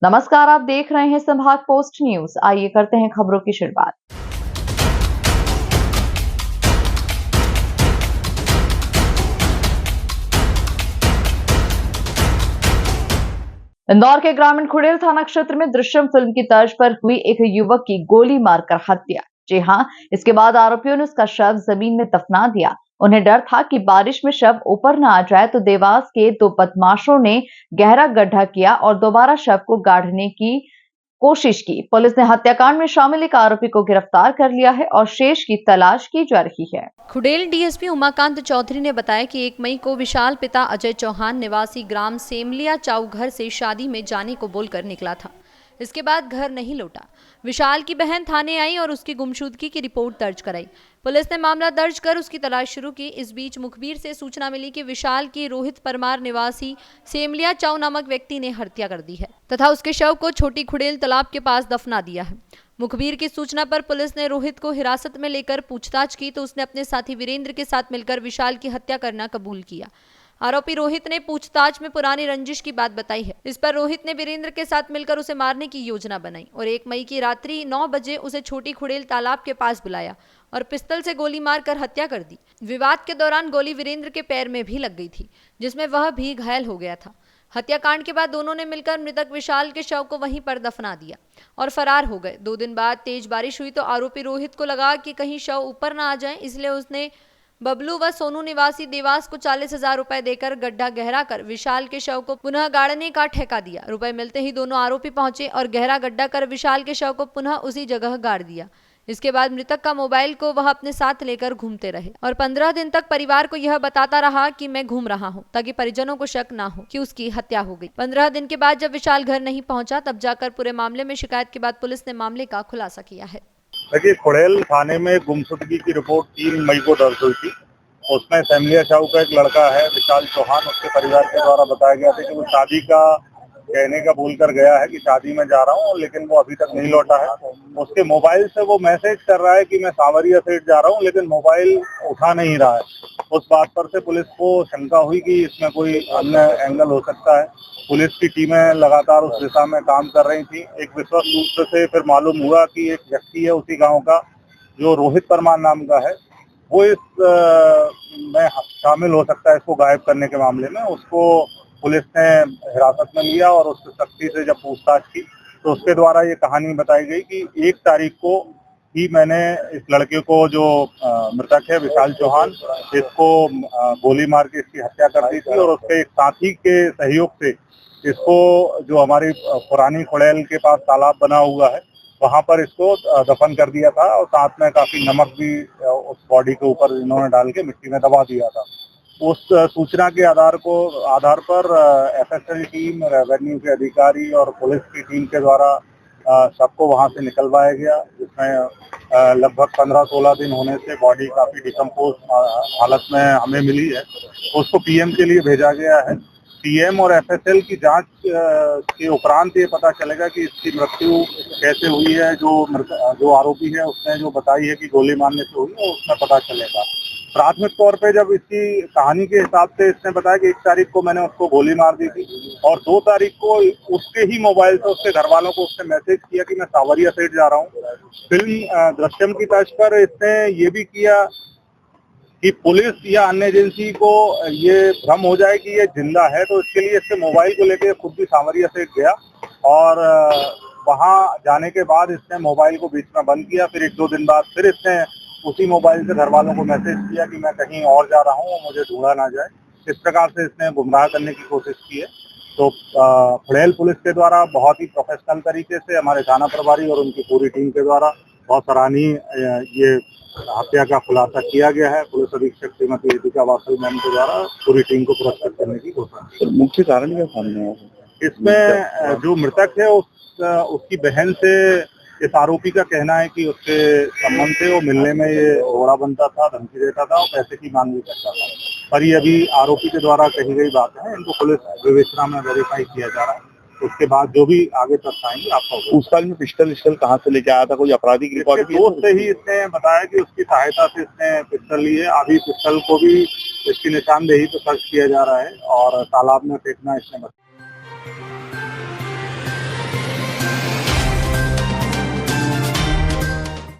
नमस्कार, आप देख रहे हैं संभाग पोस्ट न्यूज। आइए करते हैं खबरों की शुरुआत। इंदौर के ग्रामीण खुड़ेल थाना क्षेत्र में दृश्यम फिल्म की तर्ज पर हुई एक युवक की गोली मारकर हत्या। जी हां, इसके बाद आरोपियों ने उसका शव जमीन में दफना दिया। उन्हें डर था कि बारिश में शव ऊपर न आ जाए, तो देवास के दो बदमाशों ने गहरा गड्ढा किया और दोबारा शव को गाड़ने की कोशिश की। पुलिस ने हत्याकांड में शामिल एक आरोपी को गिरफ्तार कर लिया है और शेष की तलाश की जा रही है। खुड़ेल डीएसपी उमाकांत चौधरी ने बताया कि 1 मई को विशाल पिता अजय चौहान निवासी ग्राम सेमलिया चाऊ घर से शादी में जाने को बोलकर निकला था। इसके बाद घर नहीं लौटा। विशाल की बहन थाने आई और उसकी गुमशुदगी की रिपोर्ट दर्ज कराई। पुलिस ने मामला दर्ज कर उसकी तलाश शुरू की। इस बीच मुखबिर से सूचना मिली कि विशाल की रोहित परमार निवासी सेमलिया चाऊ नामक व्यक्ति ने हत्या कर दी है तथा उसके शव को छोटी खुड़ेल तालाब के पास दफना दिया है। मुखबिर की सूचना पर पुलिस ने रोहित को हिरासत में लेकर पूछताछ की तो उसने अपने साथी वीरेंद्र के साथ मिलकर विशाल की हत्या करना कबूल किया। आरोपी रोहित ने पूछताछ में पुरानी रंजिश की बात बताई है। इस पर रोहित ने वीरेंद्र के साथ मिलकर उसे मारने की योजना बनाई और 1 मई की रात्रि 9 बजे उसे छोटी खुड़ेल तालाब के पास बुलाया और पिस्तल से गोली मारकर हत्या कर दी। विवाद के दौरान गोली वीरेंद्र के पैर में भी लग गई थी, जिसमें वह भी घायल हो गया था। हत्याकांड के बाद दोनों ने मिलकर मृतक विशाल के शव को वहीं पर दफना दिया और फरार हो गए। 2 दिन बाद तेज बारिश हुई तो आरोपी रोहित को लगा कि कहीं शव ऊपर ना आ जाए, इसलिए उसने बबलू व सोनू निवासी देवास को 40,000 रुपए देकर गड्ढा गहरा कर विशाल के शव को पुनः गाड़ने का ठेका दिया। रुपए मिलते ही दोनों आरोपी पहुंचे और गहरा गड्ढा कर विशाल के शव को पुनः उसी जगह गाड़ दिया। इसके बाद मृतक का मोबाइल को वह अपने साथ लेकर घूमते रहे और 15 दिन तक परिवार को यह बताता रहा कि मैं घूम रहा हूं, ताकि परिजनों को शक ना हो कि उसकी हत्या हो गई। 15 दिन के बाद जब विशाल घर नहीं पहुंचा, तब जाकर पूरे मामले में शिकायत के बाद पुलिस ने मामले का खुलासा किया है। देखिए, खुड़ेल थाने में गुमशुदगी की रिपोर्ट 3 मई को दर्ज हुई थी। उसमें सेमलिया चाऊ का एक लड़का है विशाल चौहान, उसके परिवार के द्वारा बताया गया था कि वो शादी का कहने का बोलकर गया है कि शादी में जा रहा हूँ, लेकिन वो अभी तक नहीं लौटा है। उसके मोबाइल से वो मैसेज कर रहा है कि मैं सांवरिया सेठ जा रहा हूँ, लेकिन मोबाइल उठा नहीं रहा है। उस बात पर से पुलिस को शंका हुई कि इसमें कोई अन्य एंगल हो सकता है। पुलिस की टीमें लगातार उस दिशा में काम कर रही थी। एक विश्वस्त सूत्र से फिर मालूम हुआ कि एक व्यक्ति है उसी गांव का, जो रोहित परमार नाम का है, वो इस में शामिल हो सकता है इसको गायब करने के मामले में। उसको पुलिस ने हिरासत में लिया और उससे सख्ती से जब पूछताछ की तो उसके द्वारा ये कहानी बताई गई कि 1 तारीख को ही मैंने इस लड़के को, जो मृतक है विशाल चौहान, इसको गोली मार के इसकी हत्या कर दी थी और उसके एक साथी के सहयोग से इसको, जो हमारी पुरानी खुड़ैल के पास तालाब बना हुआ है, वहां पर इसको दफन कर दिया था और साथ में काफी नमक भी उस बॉडी के ऊपर इन्होंने डाल के मिट्टी में दबा दिया था। उस सूचना के आधार पर एफएसएल टीम, रेवेन्यू के अधिकारी और पुलिस की टीम के द्वारा सबको वहां से निकलवाया गया, जिसमें लगभग 15-16 दिन होने से बॉडी काफी डिकम्पोज हालत में हमें मिली है। उसको पीएम के लिए भेजा गया है। पीएम और एफएसएल की जांच के उपरांत ये पता चलेगा कि इसकी मृत्यु कैसे हुई है। जो आरोपी है उसने जो बताई है कि गोली मारने से हुई है, उसमें पता चलेगा। प्राथमिक तौर पे जब इसकी कहानी के हिसाब से इसने बताया कि 1 तारीख को मैंने उसको गोली मार दी थी और 2 तारीख को उसके ही मोबाइल से उसके घर वालों को उसने मैसेज किया कि मैं सांवरिया सेठ जा रहा हूँ। फिल्म दृश्यम की तर्ज पर इसने ये भी किया कि पुलिस या अन्य एजेंसी को ये भ्रम हो जाए कि ये जिंदा है, तो इसके लिए इसके मोबाइल को लेकर खुद भी सांवरिया सेठ गया और वहां जाने के बाद इसने मोबाइल को बीच में बंद किया। फिर 1-2 दिन बाद फिर इसने उसी मोबाइल से घर वालों को मैसेज किया कि मैं कहीं और जा रहा हूँ और मुझे ढूंढा ना जाए। इस प्रकार से इसने गुमराह करने की कोशिश की है। तो खुड़ैल पुलिस के द्वारा बहुत ही प्रोफेशनल तरीके से हमारे थाना प्रभारी और उनकी पूरी टीम के द्वारा बहुत सराहनीय ये हत्या का खुलासा किया गया है। पुलिस अधीक्षक श्रीमती रितिका वासल मैम के द्वारा पूरी टीम को पुरस्कृत करने की घोषणा की। मुख्य कारण क्या सामने आया? इसमें जो मृतक है उसकी बहन से इस आरोपी का कहना है कि उसके संबंध से वो मिलने में ये रोड़ा बनता था, धमकी देता था और पैसे की मांग भी करता था। पर ये अभी आरोपी के द्वारा कही गई बात है, इनको पुलिस विवेचना में वेरीफाई किया जा रहा है। उसके बाद जो भी आगे तथ्य आएंगे आपको। उस काल में पिस्टल कहाँ से लेके आया था? कोई आपराधिक रिकॉर्ड? दोस्त से ही इसने बताया कि उसकी सहायता से इसने पिस्टल ली है। अभी पिस्टल को भी इसकी निशानदेही पर सर्च किया जा रहा है और तालाब में फेंकना इसने बताया।